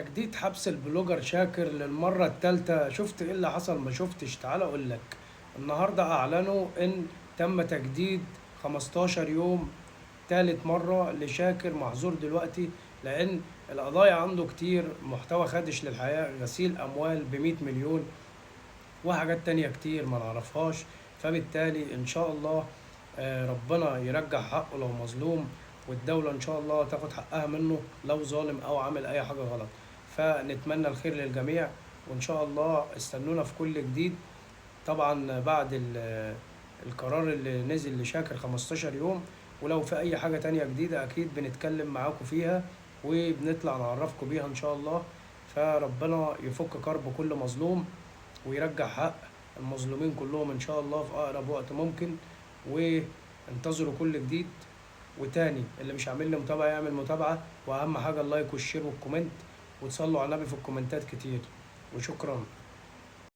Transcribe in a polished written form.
تجديد حبس البلوجر شاكر للمرة التالتة. شفت ايه اللي حصل؟ ما شفتش؟ تعال اقول لك. النهاردة اعلنوا ان تم تجديد 15 يوم، تالت مرة لشاكر معذور دلوقتي، لان القضايا عنده كتير: محتوى خادش للحياة، غسيل اموال ب100 مليون، وحاجات تانية كتير ما نعرفهاش. فبالتالي ان شاء الله ربنا يرجع حقه لو مظلوم، والدولة ان شاء الله تاخد حقها منه لو ظالم او عامل اي حاجة غلط. فنتمنى الخير للجميع، وان شاء الله استنونا في كل جديد. طبعا بعد القرار اللي نزل لشاكر 15 يوم، ولو في اي حاجة تانية جديدة اكيد بنتكلم معاكم فيها وبنطلع نعرفكم بيها ان شاء الله. فربنا يفك كرب كل مظلوم ويرجع حق المظلومين كلهم ان شاء الله في اقرب وقت ممكن. وانتظروا كل جديد. وتاني، اللي مش عامل لي متابعة يعمل متابعة، واهم حاجة اللايك والشير والكومنت، وتصلوا على النبي في الكومنتات كتير. وشكرا.